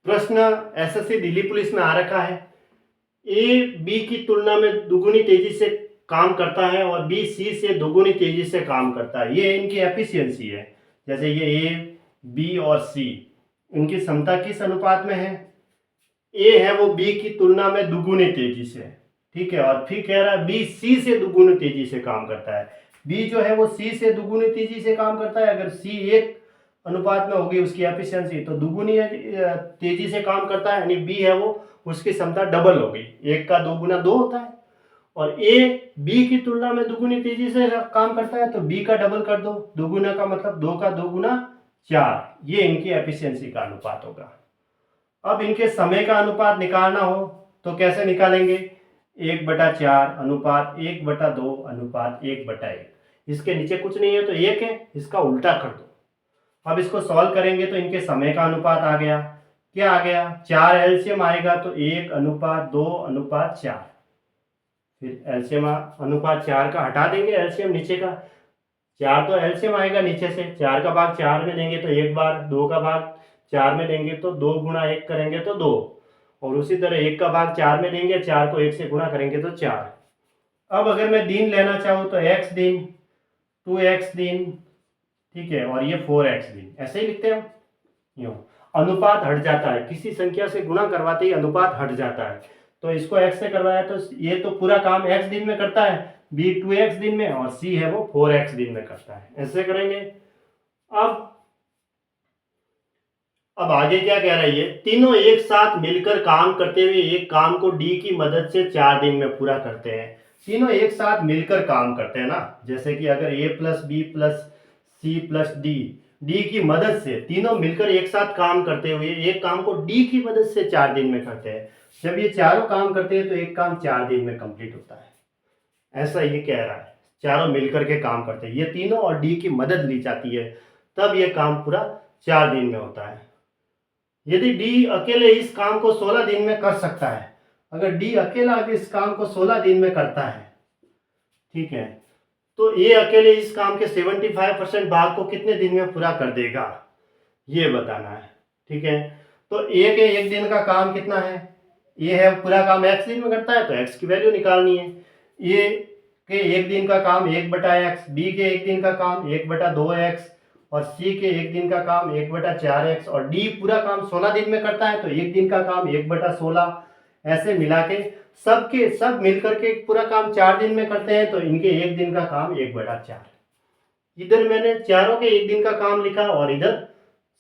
प्रश्न SSC Delhi police में आ रखा है। ए बी की तुलना में दुगुनी तेजी से काम करता है और बी सी से दोगुनी तेजी से काम करता है। ये इनकी एफिशिएंसी है। जैसे ये ए बी और सी, इनकी क्षमता किस अनुपात में है? ए है वो बी की तुलना में दुगुनी तेजी से, ठीक है। और फिर कह रहा है बी सी से दुगुनी तेजी से काम करता है। बी जो है वो सी से दुगुनी तेजी से काम करता है। अगर सी एक अनुपात में होगी उसकी एफिशिएंसी, तो दुगुनी तेजी से काम करता है, यानी बी है वो उसकी क्षमता डबल होगी। एक का दो गुना दो होता है। और ए बी की तुलना में दुगुनी तेजी से काम करता है, तो बी का डबल कर दो, दुगुना का मतलब दो का दो गुना चार। ये इनकी एफिशिएंसी का अनुपात होगा। अब इनके समय का अनुपात निकालना हो तो कैसे निकालेंगे? 1/4 अनुपात 1/2 अनुपात 1/1। इसके नीचे कुछ नहीं है तो एक है, इसका उल्टा कर दो। अब इसको सॉल्व करेंगे तो इनके समय का अनुपात आ गया। क्या आ गया? 4 एलसीएम आएगा तो 1/2/4। फिर एलसीएम अनुपात 4 का हटा देंगे, एलसीएम नीचे का 4 तो एलसीएम आएगा नीचे से। 4 का भाग 4 में देंगे तो एक बार, 2 का भाग 4 में देंगे तो 2 गुणा 1 करेंगे तो 2, और उसी तरह 1 का भाग 4 में देंगे, 4 को 1 से गुणा करेंगे तो 4। अब अगर मैं दिन लेना चाहूँ तो x दिन, 2x दिन, ठीक है, और ये 4x दिन, ऐसे ही लिखते हैं हम। यूं अनुपात हट जाता है, किसी संख्या से गुणा करवाते ही अनुपात हट जाता है। तो इसको x से करवाया तो ये तो पूरा काम x दिन में करता है, b 2x दिन में, और c है वो 4x दिन में करता है। ऐसे करेंगे। अब आगे क्या कह रहा है? ये तीनों एक साथ मिलकर काम करते हुए एक काम को डी की मदद से 4 दिन में पूरा करते हैं। तीनों एक साथ मिलकर काम करते हैं ना, जैसे कि अगर a plus B plus C plus D, D की मदद से तीनों मिलकर एक साथ काम करते हुए एक काम को डी की मदद से 4 दिन में करते हैं। जब ये चारों काम करते हैं तो एक काम 4 दिन में कंप्लीट होता है। ऐसा ये कह रहा है, चारों मिलकर के काम करते हैं, ये तीनों और डी की मदद ली जाती है, तब ये काम पूरा 4 दिन में होता है। यदि डी अकेले इस काम को 16 दिन में कर सकता है, अगर डी अकेला इस काम को 16 दिन में करता है, ठीक है, तो ए अकेले इस काम के 75% भाग को कितने दिन में पूरा कर देगा, ये बताना है। ठीक है, तो ए के एक दिन का काम कितना है? ए है पूरा काम x दिन में करता है, तो x की वैल्यू निकालनी है। ए के एक दिन का काम 1/x, बी के एक दिन का काम 1/2x, और सी के एक दिन का काम 1/4x, और डी पूरा काम 16 दिन में करता है, तो एक दिन का काम 1/16। ऐसे मिला के सबके सब मिलकर के पूरा काम 4 दिन में करते हैं, तो इनके एक दिन का काम 1/4। इधर मैंने चारों के एक दिन का काम लिखा और इधर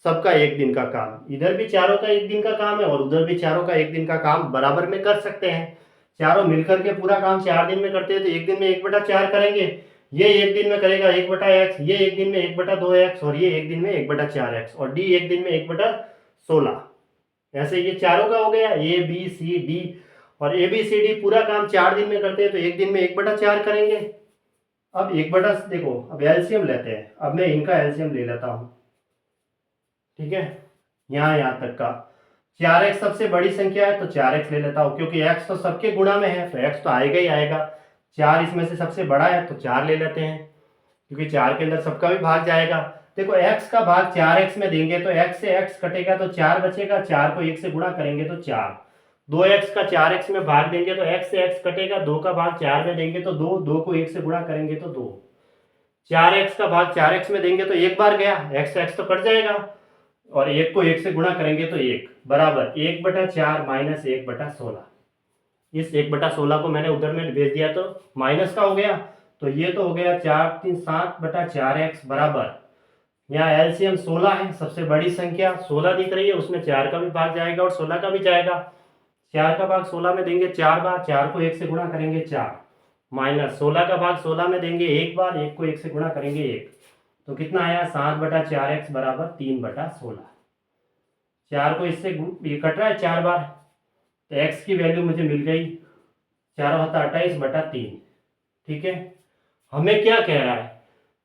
सबका एक दिन का काम। इधर भी चारों का एक दिन का काम है और उधर भी चारों का एक दिन का काम बराबर में कर सकते हैं। चारों मिलकर के पूरा काम 4 दिन में करते हैं, तो एक दिन में 1/4 करेंगे। ये एक दिन में करेगा 1/x, ये एक दिन में 1/2x, और ये एक दिन में 1/4x, और डी एक दिन में 1/16। ऐसे ये चारों का हो गया, ए बी सी डी, और ए बी सी डी पूरा काम 4 दिन में करते हैं, तो एक दिन में 1/4 करेंगे। अब देखो, अब एलसीएम लेते हैं। अब मैं इनका एलसीएम ले लेता हूँ, ठीक है, यहाँ तक का। 4x सबसे बड़ी संख्या है तो 4x ले लेता हूँ, क्योंकि x तो सबके गुणा में है, तो x तो आएगा ही आएगा। 4 इसमें से सबसे बड़ा है तो 4 ले लेते हैं, क्योंकि 4 के अंदर सबका भी भाग जाएगा। देखो x का भाग 4x में देंगे तो x से x कटेगा तो 4 बचेगा, 4 को 1 से गुणा करेंगे तो 4। 2x का 4x में भाग देंगे तो x से x कटेगा, 2 का भाग 4 में देंगे तो 2, 2 को 1 से गुणा करेंगे तो 2। 4x का भाग 4x में देंगे तो एक बार गया, x x तो कट जाएगा, और 1 को 1 से गुणा करेंगे तो 1 बराबर 1/4 माइनस 1/16। इस 1/16 को मैंने उधर में भेज दिया तो माइनस का हो गया, तो ये तो हो गया 4 3 7/4x बराबर, यहाँ एलसीएम 16 है, सबसे बड़ी संख्या 16 दिख रही है, उसमें 4 का भी भाग जाएगा और 16 का भी जाएगा। 4 का भाग 16 में देंगे 4 बार, 4 को 1 से गुणा करेंगे 4, माइनस 16 का भाग 16 में देंगे 1 बार, 1 को 1 से गुणा करेंगे 1, तो कितना आया? 7/4x बराबर 3/16। 4 को इससे ये कट रहा है 4 बार, तो x की वैल्यू मुझे मिल गई 4 होता 28/3। ठीक है, हमें क्या कह रहा है?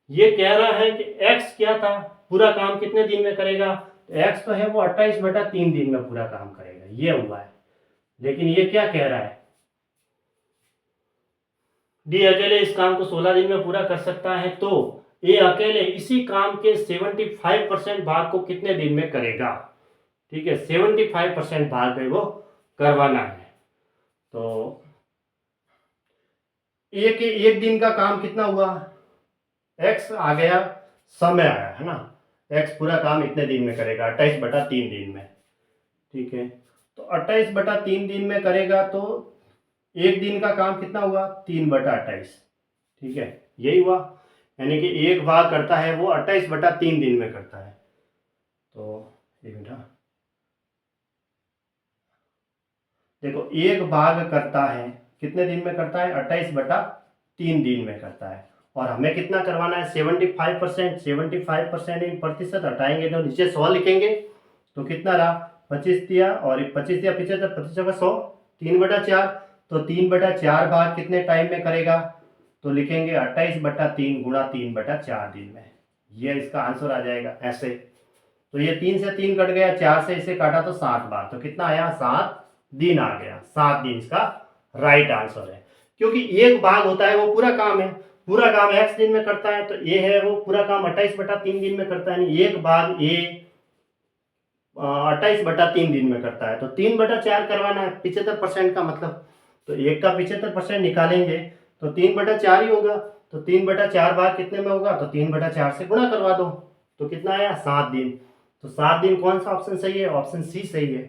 ये कह रहा है कि x क्या था, पूरा काम कितने दिन में करेगा? तो x तो है वो 28/3 दिन में पूरा काम करेगा, ये हुआ है। लेकिन ये क्या कह रहा है? डी अकेले इस काम को 16 दिन में पूरा कर सकता है, तो ए अकेले इसी काम के 75% भाग को कितने दिन में करेगा? ठीक है, 75% भाग है वो करवाना है। तो एक एक दिन का काम कितना हुआ, एक्स आ गया, समय आया है ना, एक्स पूरा काम इतने दिन में करेगा, 28/3 दिन में। ठीक है, तो 28/3 दिन में करेगा तो एक दिन का काम कितना हुआ, 3/28। ठीक है, यही हुआ, यानी कि एक भाग करता है वो 28/3 दिन में करता है। तो एक मिनट, हाँ। देखो, एक भाग करता है कितने दिन में करता है, 28/3 दिन में करता है। और हमें कितना करवाना है, 75%। 75% इन प्रतिशत हटाएंगे तो नीचे 100 लिखेंगे, तो कितना रहा, 25 दिया, और 25 दिया 75, 25 100, 3/4। तो 3/4 भाग कितने टाइम में करेगा, तो लिखेंगे 28/3 गुणा 3/4 दिन में। ये इसका आंसर आ जाएगा ऐसे। तो ये 3 से 3 कट गया, 4 से इसे काटा तो 7 बार, तो कितना आया, 7 दिन आ गया। 7 दिन इसका राइट आंसर है, क्योंकि एक भाग होता है वो पूरा काम है, पूरा काम x दिन में करता है, तो ये है वो पूरा काम 28/3 दिन में करता है। एक भाग ए 28/3 दिन में करता है, तो 3/4 करवाना है, 75% का मतलब। तो एक का 75% निकालेंगे तो 3/4 ही होगा। तो 3/4 भाग कितने में होगा, तो 3/4 से गुणा करवा दो, तो कितना आया, 7 दिन। तो 7 दिन कौन सा ऑप्शन सही है, ऑप्शन सी सही है।